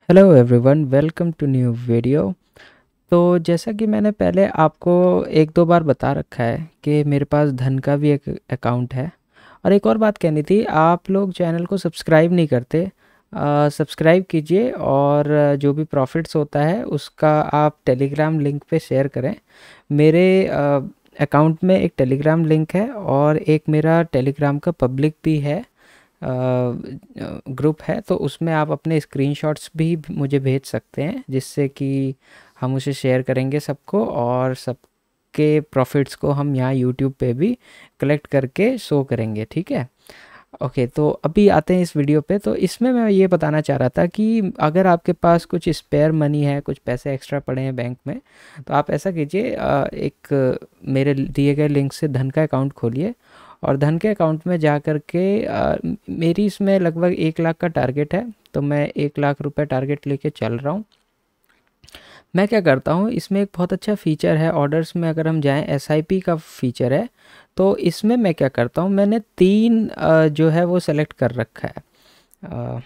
Hello everyone, welcome to new video. तो जैसा कि मैंने पहले आपको एक दो बार बता रखा है कि मेरे पास धन का भी एक अकाउंट है। और एक और बात कहनी थी, आप लोग चैनल को सब्सक्राइब नहीं करते, सब्सक्राइब कीजिए और जो भी प्रॉफिट्स होता है उसका आप टेलीग्राम लिंक पे शेयर करें। मेरे अकाउंट में एक टेलीग्राम लिंक है और एक मेरा टेलीग्राम का पब्लिक भी है, ग्रुप है। तो उसमें आप अपने स्क्रीनशॉट्स भी मुझे भेज सकते हैं, जिससे कि हम उसे शेयर करेंगे सबको, और सबके प्रॉफिट्स को हम यहाँ यूट्यूब पे भी कलेक्ट करके शो करेंगे। ठीक है, ओके। तो अभी आते हैं इस वीडियो पे। तो इसमें मैं ये बताना चाह रहा था कि अगर आपके पास कुछ स्पेयर मनी है, कुछ पैसे एक्स्ट्रा पड़े हैं बैंक में, तो आप ऐसा कीजिए, मेरे दिए गए लिंक से धन का अकाउंट खोलिए और धन के अकाउंट में जा कर के मेरी इसमें लगभग 1 लाख का टारगेट है, तो मैं 1 लाख रुपए टारगेट लेके चल रहा हूँ। मैं क्या करता हूँ, इसमें एक बहुत अच्छा फ़ीचर है ऑर्डर्स में, अगर हम जाएं एसआईपी का फ़ीचर है। तो इसमें मैं क्या करता हूँ, मैंने तीन जो है वो सेलेक्ट कर रखा है। अ,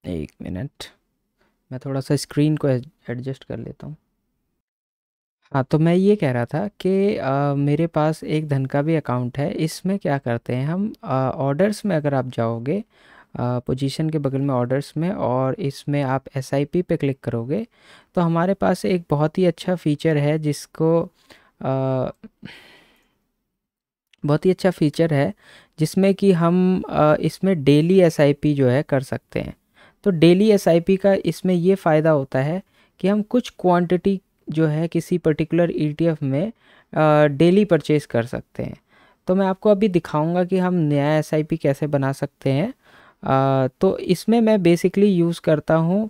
एक मिनट, मैं थोड़ा सा स्क्रीन को एडजस्ट कर लेता हूँ। हाँ, तो मैं ये कह रहा था कि मेरे पास एक धन का भी अकाउंट है। इसमें क्या करते हैं हम, ऑर्डर्स में अगर आप जाओगे, पोजीशन के बगल में ऑर्डर्स में, और इसमें आप एसआईपी पे क्लिक करोगे, तो हमारे पास एक बहुत ही अच्छा फीचर है बहुत ही अच्छा फीचर है जिसमें कि हम इसमें डेली एसआईपी जो है कर सकते हैं। तो डेली एसआईपी का इसमें ये फ़ायदा होता है कि हम कुछ क्वांटिटी जो है किसी पर्टिकुलर ईटीएफ में डेली परचेज कर सकते हैं। तो मैं आपको अभी दिखाऊंगा कि हम नया एसआईपी कैसे बना सकते हैं। तो इसमें मैं बेसिकली यूज़ करता हूँ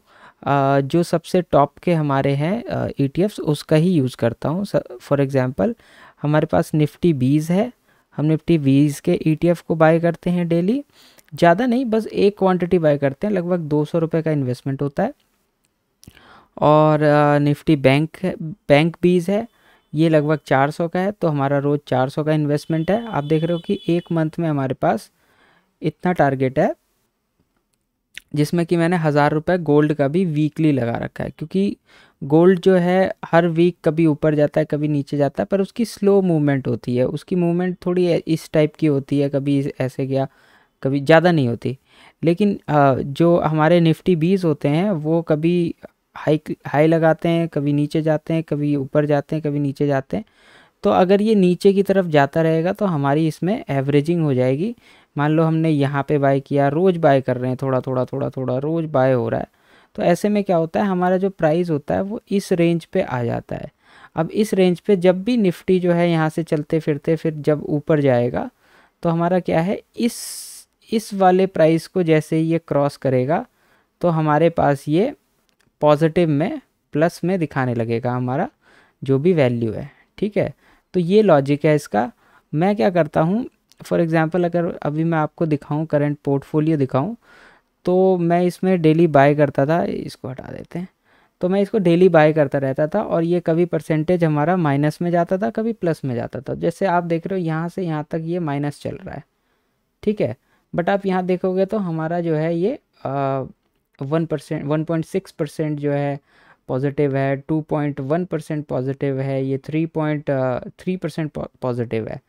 जो सबसे टॉप के हमारे हैं ईटीएफ्स, उसका ही यूज़ करता हूँ। फॉर एग्ज़ाम्पल, हमारे पास निफ्टी 20 है, हम निफ्टी 20 के ईटीएफ को बाय करते हैं डेली। ज़्यादा नहीं, बस एक क्वांटिटी बाय करते हैं, लगभग 200 रुपये का इन्वेस्टमेंट होता है। और निफ्टी बैंक 20 है, ये लगभग 400 का है, तो हमारा रोज़ 400 का इन्वेस्टमेंट है। आप देख रहे हो कि एक मंथ में हमारे पास इतना टारगेट है, जिसमें कि मैंने 1000 रुपये गोल्ड का भी वीकली लगा रखा है, क्योंकि गोल्ड जो है हर वीक कभी ऊपर जाता है कभी नीचे जाता है, पर उसकी स्लो मूवमेंट होती है, उसकी मूवमेंट थोड़ी इस टाइप की होती है, कभी ऐसे गया कभी ज़्यादा नहीं होती। लेकिन जो हमारे निफ्टी 20 होते हैं वो कभी हाई हाई लगाते हैं, कभी नीचे जाते हैं, कभी ऊपर जाते हैं, कभी नीचे जाते हैं। तो अगर ये नीचे की तरफ जाता रहेगा तो हमारी इसमें एवरेजिंग हो जाएगी। मान लो हमने यहाँ पे बाय किया, रोज़ बाय कर रहे हैं, थोड़ा थोड़ा थोड़ा थोड़ा रोज़ बाय हो रहा है, तो ऐसे में क्या होता है, हमारा जो प्राइस होता है वो इस रेंज पे आ जाता है। अब इस रेंज पे जब भी निफ्टी जो है यहाँ से चलते फिरते फिर जब ऊपर जाएगा, तो हमारा क्या है, इस वाले प्राइस को जैसे ही ये क्रॉस करेगा, तो हमारे पास ये पॉजिटिव में, प्लस में दिखाने लगेगा हमारा जो भी वैल्यू है। ठीक है, तो ये लॉजिक है इसका। मैं क्या करता हूँ, फॉर एग्ज़ाम्पल अगर अभी मैं आपको दिखाऊं, करंट पोर्टफोलियो दिखाऊं, तो मैं इसमें डेली बाय करता था, इसको हटा देते हैं। तो मैं इसको डेली बाय करता रहता था, और ये कभी परसेंटेज हमारा माइनस में जाता था, कभी प्लस में जाता था। जैसे आप देख रहे हो यहाँ से यहाँ तक ये माइनस चल रहा है, ठीक है। बट आप यहाँ देखोगे तो हमारा जो है ये 1%, 1.6% जो है पॉजिटिव है, 2.1% पॉजिटिव है, ये 3.3% पॉजिटिव है।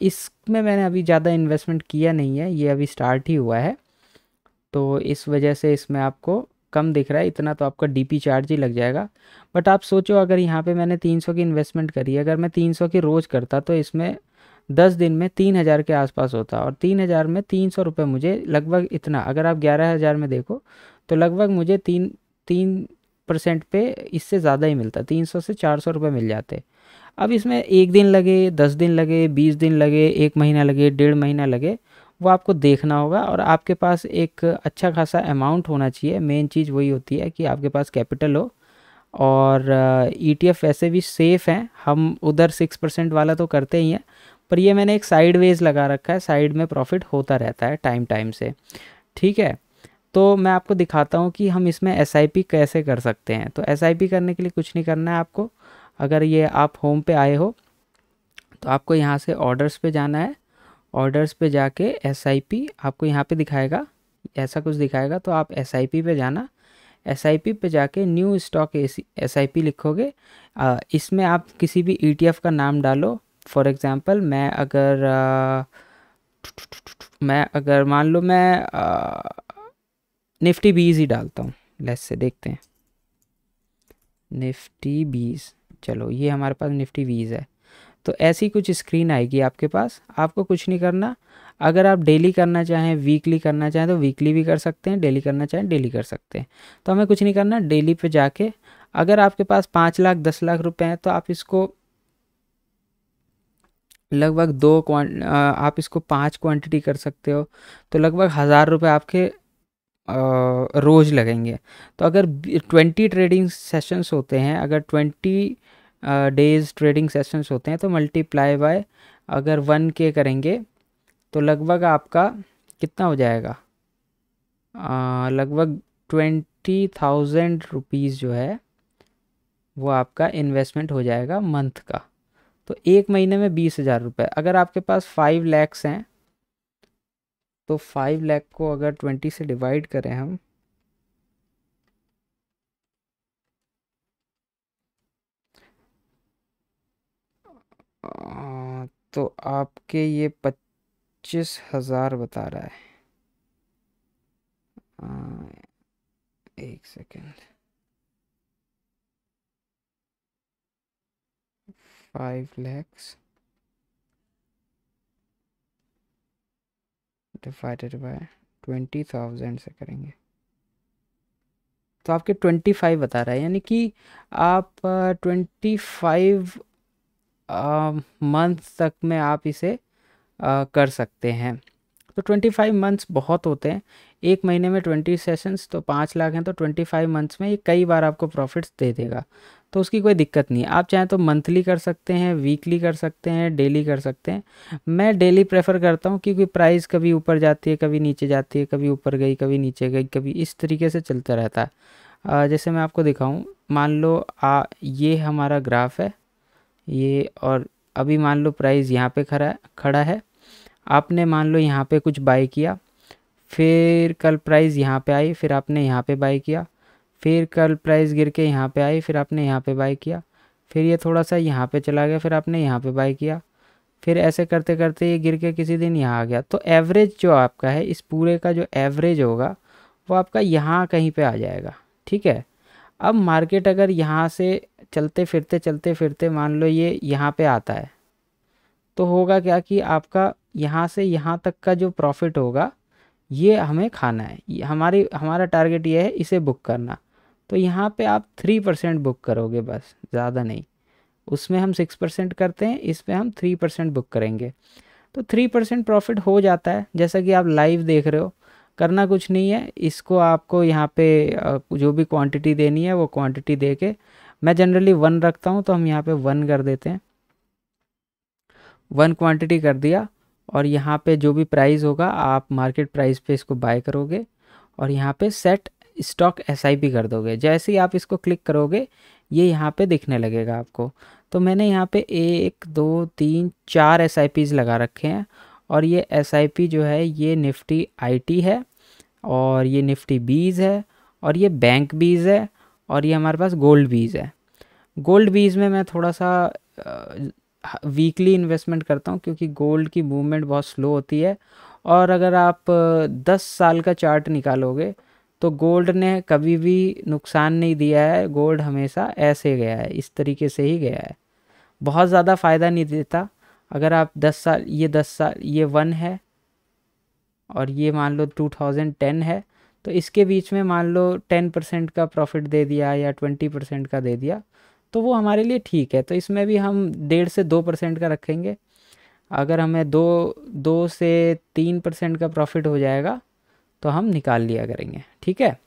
इसमें मैंने अभी ज़्यादा इन्वेस्टमेंट किया नहीं है, ये अभी स्टार्ट ही हुआ है, तो इस वजह से इसमें आपको कम दिख रहा है। इतना तो आपका डीपी चार्ज ही लग जाएगा। बट आप सोचो, अगर यहाँ पे मैंने 300 की इन्वेस्टमेंट करी है, अगर मैं 300 की रोज़ करता तो इसमें 10 दिन में 3000 के आसपास होता, और 3000 में 300 रुपये मुझे लगभग इतना, अगर आप 11000 में देखो तो लगभग मुझे 3% पे इससे ज़्यादा ही मिलता, 300 से 400 रुपये मिल जाते। अब इसमें 1 दिन लगे, 10 दिन लगे, 20 दिन लगे, 1 महीना लगे, 1.5 महीना लगे, वो आपको देखना होगा। और आपके पास एक अच्छा खासा अमाउंट होना चाहिए। मेन चीज़ वही होती है कि आपके पास कैपिटल हो। और ईटीएफ वैसे भी सेफ़ हैं, हम उधर 6% वाला तो करते ही हैं, पर ये मैंने एक साइड वेज लगा रखा है, साइड में प्रॉफिट होता रहता है टाइम टाइम से। ठीक है, तो मैं आपको दिखाता हूँ कि हम इसमें एसआईपी कैसे कर सकते हैं। तो एसआईपी करने के लिए कुछ नहीं करना है आपको। अगर ये आप होम पे आए हो तो आपको यहाँ से ऑर्डर्स पे जाना है, ऑर्डर्स पे जाके SIP आपको यहाँ पे दिखाएगा, ऐसा कुछ दिखाएगा, तो आप SIP पे जाना, SIP पे जाके न्यू स्टॉक SIP लिखोगे। इसमें आप किसी भी ETF का नाम डालो। फॉर एग्ज़ाम्पल मैं अगर मान लो मैं निफ्टी 20 ही डालता हूँ, लेट्स से देखते हैं निफ्टी 20। चलो ये हमारे पास निफ्टी 20 है। तो ऐसी कुछ स्क्रीन आएगी आपके पास, आपको कुछ नहीं करना। अगर आप डेली करना चाहें, वीकली करना चाहें तो वीकली भी कर सकते हैं, डेली करना चाहें डेली कर सकते हैं। तो हमें कुछ नहीं करना, डेली पे जाके अगर आपके पास 5 लाख 10 लाख रुपए हैं तो आप इसको लगभग आप इसको 5 क्वांटिटी कर सकते हो, तो लगभग 1000 रुपये आपके रोज़ लगेंगे। तो अगर 20 ट्रेडिंग सेशंस होते हैं, अगर 20 डेज ट्रेडिंग सेशंस होते हैं तो मल्टीप्लाई बाय अगर 1K करेंगे तो लगभग आपका कितना हो जाएगा, लगभग 20,000 रुपीज़ जो है वो आपका इन्वेस्टमेंट हो जाएगा मंथ का। तो एक महीने में 20,000 रुपये। अगर आपके पास 5 लैक्स हैं तो 5 लाख को अगर 20 से डिवाइड करें हम, तो आपके ये 25,000 बता रहा है। एक सेकेंड, 5 लैक्स डिवाइडेड बाय 20,000 से करेंगे तो आपके 25 बता रहा है, यानी कि आप 25 मंथ तक में आप इसे कर सकते हैं। तो 25 मंथ्स बहुत होते हैं, एक महीने में 20 सेशंस तो 5 लाख हैं, तो 25 मंथ्स में ये कई बार आपको प्रॉफिट्स दे देगा। तो उसकी कोई दिक्कत नहीं है। आप चाहें तो मंथली कर सकते हैं, वीकली कर सकते हैं, डेली कर सकते हैं। मैं डेली प्रेफर करता हूँ क्योंकि प्राइस कभी ऊपर जाती है, कभी नीचे जाती है, कभी ऊपर गई, कभी नीचे गई, कभी इस तरीके से चलता रहता है। जैसे मैं आपको दिखाऊँ, मान लो ये हमारा ग्राफ है ये, और अभी मान लो प्राइस यहाँ पे खड़ा है। आपने मान लो यहाँ पे कुछ बाई किया, फिर कल प्राइस यहाँ पे आई, फिर आपने यहाँ पे बाई किया, फिर कल प्राइस गिर के यहाँ पे आई, फिर आपने यहाँ पे बाई किया, फिर ये थोड़ा सा यहाँ पे चला गया, फिर आपने यहाँ पे बाई किया, फिर ऐसे करते करते ये गिर के किसी दिन यहाँ आ गया। तो एवरेज जो आपका है, इस पूरे का जो एवरेज होगा वो आपका यहाँ कहीं पे आ जाएगा, ठीक है। अब मार्केट अगर यहाँ से चलते फिरते मान लो ये यहाँ पे आता है, तो होगा क्या कि आपका यहाँ से यहाँ तक का जो प्रॉफिट होगा ये हमें खाना है। हमारा टारगेट ये है इसे बुक करना। तो यहाँ पे आप 3% बुक करोगे, बस, ज़्यादा नहीं। उसमें हम 6% करते हैं, इस पे हम 3% बुक करेंगे, तो 3% प्रॉफिट हो जाता है। जैसा कि आप लाइव देख रहे हो, करना कुछ नहीं है। इसको आपको यहाँ पे जो भी क्वांटिटी देनी है वो क्वांटिटी दे के, मैं जनरली 1 रखता हूँ तो हम यहाँ पे 1 कर देते हैं, 1 क्वांटिटी कर दिया। और यहाँ पे जो भी प्राइस होगा आप मार्केट प्राइस पे इसको बाय करोगे और यहाँ पे सेट स्टॉक SIP कर दोगे। जैसे ही आप इसको क्लिक करोगे ये यहाँ पे दिखने लगेगा आपको। तो मैंने यहाँ पे 1 2 3 4 SIPs लगा रखे हैं, और ये SIP जो है ये निफ्टी IT है, और ये निफ्टी 20 है, और ये बैंक 20 है, और ये हमारे पास गोल्ड 20 है। गोल्ड 20 में मैं थोड़ा सा वीकली इन्वेस्टमेंट करता हूँ क्योंकि गोल्ड की मूवमेंट बहुत स्लो होती है। और अगर आप 10 साल का चार्ट निकालोगे तो गोल्ड ने कभी भी नुकसान नहीं दिया है, गोल्ड हमेशा ऐसे गया है, इस तरीके से ही गया है, बहुत ज़्यादा फ़ायदा नहीं देता। अगर आप 10 साल, ये 10 साल, ये 1 है और ये मान लो 2010 है, तो इसके बीच में मान लो 10% का प्रॉफिट दे दिया या 20% का दे दिया तो वो हमारे लिए ठीक है। तो इसमें भी हम 1.5 से 2% का रखेंगे। अगर हमें 2 से 3% का प्रॉफिट हो जाएगा तो हम निकाल लिया करेंगे, ठीक है।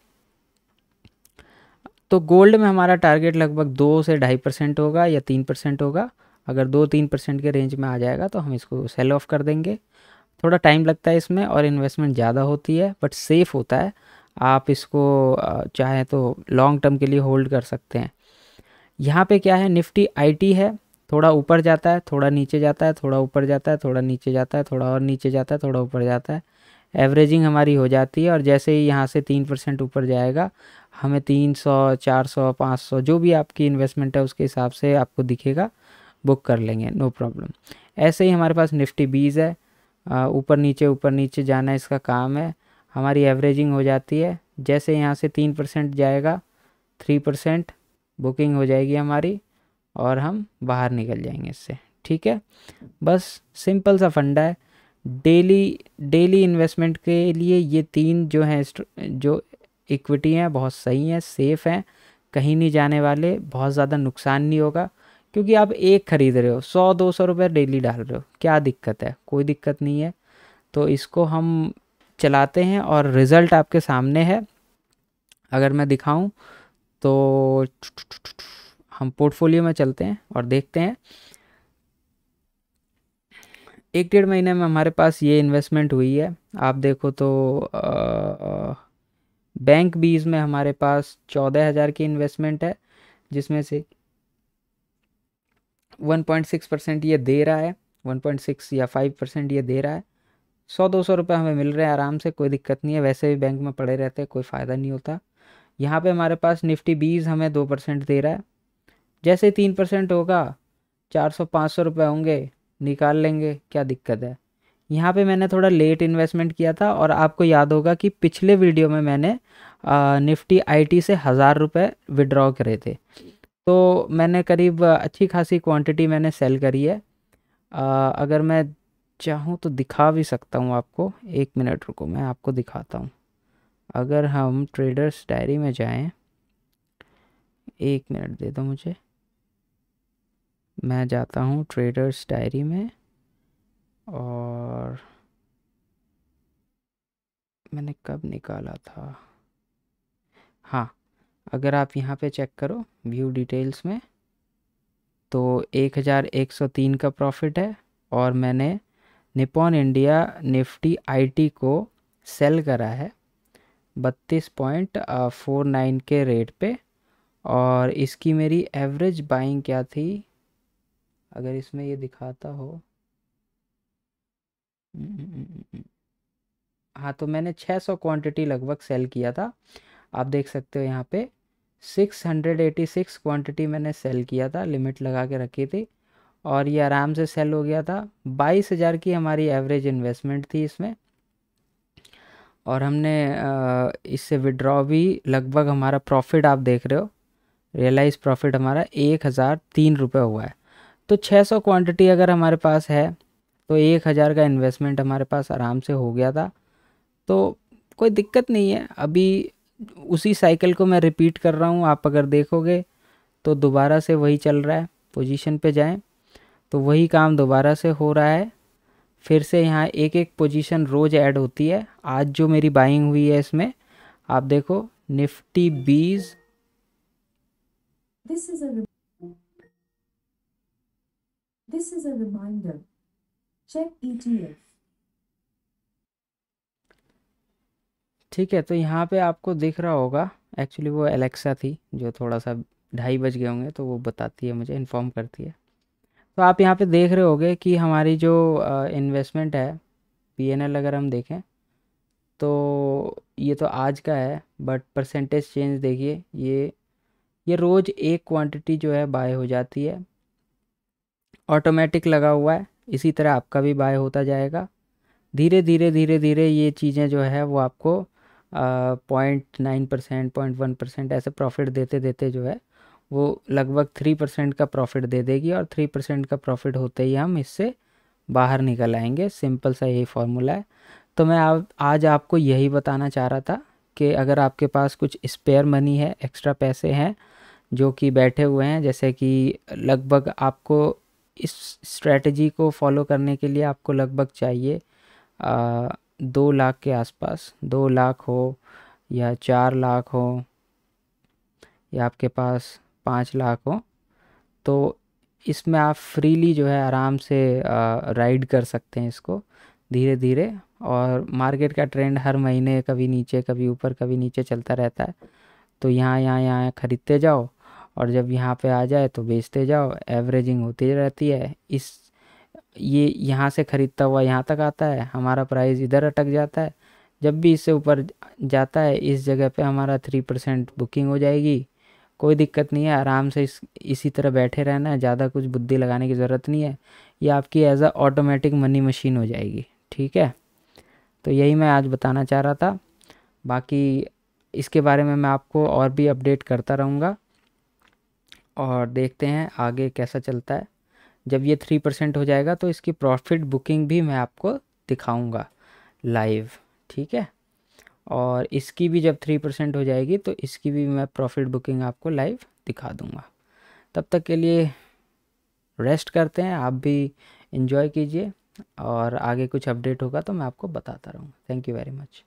तो गोल्ड में हमारा टारगेट लगभग 2 से 2.5% होगा या 3% होगा। अगर 2-3% के रेंज में आ जाएगा तो हम इसको सेल ऑफ कर देंगे। थोड़ा टाइम लगता है इसमें और इन्वेस्टमेंट ज़्यादा होती है, बट सेफ़ होता है। आप इसको चाहे तो लॉन्ग टर्म के लिए होल्ड कर सकते हैं। यहाँ पे क्या है, निफ्टी IT है, थोड़ा ऊपर जाता है, थोड़ा नीचे जाता है, थोड़ा ऊपर जाता है, थोड़ा नीचे जाता है, थोड़ा और नीचे जाता है, थोड़ा ऊपर जाता है। एवरेजिंग हमारी हो जाती है और जैसे ही यहाँ से 3% ऊपर जाएगा, हमें 300, 400, 500 जो भी आपकी इन्वेस्टमेंट है उसके हिसाब से आपको दिखेगा, बुक कर लेंगे, नो प्रॉब्लम। ऐसे ही हमारे पास निफ्टी 20 है, ऊपर नीचे जाना इसका काम है। हमारी एवरेजिंग हो जाती है, जैसे यहाँ से 3% जाएगा, 3% बुकिंग हो जाएगी हमारी और हम बाहर निकल जाएंगे इससे। ठीक है, बस सिंपल सा फंडा है। डेली इन्वेस्टमेंट के लिए ये 3 जो हैं जो इक्विटी हैं बहुत सही हैं, सेफ़ हैं, कहीं नहीं जाने वाले, बहुत ज़्यादा नुकसान नहीं होगा, क्योंकि आप एक ख़रीद रहे हो, 100-200 रुपये डेली डाल रहे हो, क्या दिक्कत है? कोई दिक्कत नहीं है। तो इसको हम चलाते हैं और रिज़ल्ट आपके सामने है। अगर मैं दिखाऊं तो हम पोर्टफोलियो में चलते हैं और देखते हैं। 1-1.5 महीने में हमारे पास ये इन्वेस्टमेंट हुई है। आप देखो तो बैंक बीज में हमारे पास 14,000 की इन्वेस्टमेंट है, जिसमें से 1.6% ये दे रहा है, 1.6 या 5% ये दे रहा है। 100-200 रुपये हमें मिल रहे हैं आराम से, कोई दिक्कत नहीं है। वैसे भी बैंक में पड़े रहते हैं, कोई फ़ायदा नहीं होता। यहाँ पे हमारे पास निफ्टी 20 हमें 2% दे रहा है। जैसे 3% होगा, 400-500 रुपये होंगे, निकाल लेंगे, क्या दिक्कत है? यहाँ पे मैंने थोड़ा लेट इन्वेस्टमेंट किया था और आपको याद होगा कि पिछले वीडियो में मैंने निफ्टी आईटी से 1000 रुपये विड्रॉ करे थे। तो मैंने करीब अच्छी खासी क्वांटिटी मैंने सेल करी है। अगर मैं चाहूँ तो दिखा भी सकता हूँ आपको, 1 मिनट रुको, मैं आपको दिखाता हूँ। अगर हम ट्रेडर्स डायरी में जाएं, 1 मिनट दे दो मुझे, मैं जाता हूँ ट्रेडर्स डायरी में और मैंने कब निकाला था, हाँ, अगर आप यहाँ पे चेक करो व्यू डिटेल्स में, तो 1103 का प्रॉफिट है और मैंने निपॉन इंडिया निफ्टी आईटी को सेल करा है 32.49 के रेट पे। और इसकी मेरी एवरेज बाइंग क्या थी, अगर इसमें ये दिखाता हो, हाँ, तो मैंने 600 क्वांटिटी लगभग सेल किया था। आप देख सकते हो यहाँ पे 686 क्वांटिटी मैंने सेल किया था, लिमिट लगा के रखी थी और ये आराम से सेल हो गया था। 22,000 की हमारी एवरेज इन्वेस्टमेंट थी इसमें और हमने इससे विड्रॉ भी लगभग, हमारा प्रॉफिट आप देख रहे हो, रियलाइज प्रॉफिट हमारा 1003 रुपये हुआ है। तो 600 क्वांटिटी अगर हमारे पास है तो 1000 का इन्वेस्टमेंट हमारे पास आराम से हो गया था। तो कोई दिक्कत नहीं है। अभी उसी साइकिल को मैं रिपीट कर रहा हूँ, आप अगर देखोगे तो दोबारा से वही चल रहा है। पोजीशन पे जाएं तो वही काम दोबारा से हो रहा है। फिर से यहाँ एक एक पोजीशन रोज़ ऐड होती है। आज जो मेरी बाइंग हुई है इसमें आप देखो, Nifty 20, This is a reminder. Check ETF. ठीक है, तो यहाँ पे आपको दिख रहा होगा, एक्चुअली वो एलेक्सा थी जो थोड़ा सा 2:30 बज गए होंगे तो वो बताती है मुझे, इन्फॉर्म करती है। तो आप यहाँ पे देख रहे होगे कि हमारी जो इन्वेस्टमेंट है, पीएनएल अगर हम देखें तो ये तो आज का है, बट परसेंटेज चेंज देखिए, ये रोज़ एक क्वांटिटी जो है बाय हो जाती है, ऑटोमेटिक लगा हुआ है। इसी तरह आपका भी बाय होता जाएगा। धीरे धीरे धीरे धीरे ये चीज़ें जो है वो आपको 0.9%, 0.1% ऐसे प्रॉफिट देते देते जो है वो लगभग 3% का प्रॉफिट दे देगी और 3% का प्रॉफिट होते ही हम इससे बाहर निकल आएंगे। सिंपल सा यही फॉर्मूला है। तो मैं आज आपको यही बताना चाह रहा था कि अगर आपके पास कुछ स्पेयर मनी है, एक्स्ट्रा पैसे हैं जो कि बैठे हुए हैं, जैसे कि लगभग आपको इस स्ट्रेटजी को फॉलो करने के लिए आपको लगभग चाहिए 2 लाख के आसपास, 2 लाख हो या 4 लाख हो या आपके पास 5 लाख हो, तो इसमें आप फ्रीली जो है आराम से राइड कर सकते हैं इसको धीरे धीरे। और मार्केट का ट्रेंड हर महीने कभी नीचे कभी ऊपर कभी नीचे चलता रहता है, तो यहाँ यहाँ यहाँ खरीदते जाओ और जब यहाँ पे आ जाए तो बेचते जाओ, एवरेजिंग होती रहती है। ये यहाँ से ख़रीदता हुआ यहाँ तक आता है, हमारा प्राइस इधर अटक जाता है। जब भी इससे ऊपर जाता है इस जगह पे हमारा 3% बुकिंग हो जाएगी। कोई दिक्कत नहीं है, आराम से इसी तरह बैठे रहना है, ज़्यादा कुछ बुद्धि लगाने की ज़रूरत नहीं है। ये आपकी as a automatic money machine हो जाएगी। ठीक है, तो यही मैं आज बताना चाह रहा था। बाकी इसके बारे में मैं आपको और भी अपडेट करता रहूँगा और देखते हैं आगे कैसा चलता है। जब ये 3% हो जाएगा तो इसकी प्रॉफिट बुकिंग भी मैं आपको दिखाऊंगा लाइव। ठीक है, और इसकी भी जब 3% हो जाएगी तो इसकी भी मैं प्रॉफिट बुकिंग आपको लाइव दिखा दूंगा। तब तक के लिए रेस्ट करते हैं, आप भी इंजॉय कीजिए और आगे कुछ अपडेट होगा तो मैं आपको बताता रहूँगा। Thank you very much.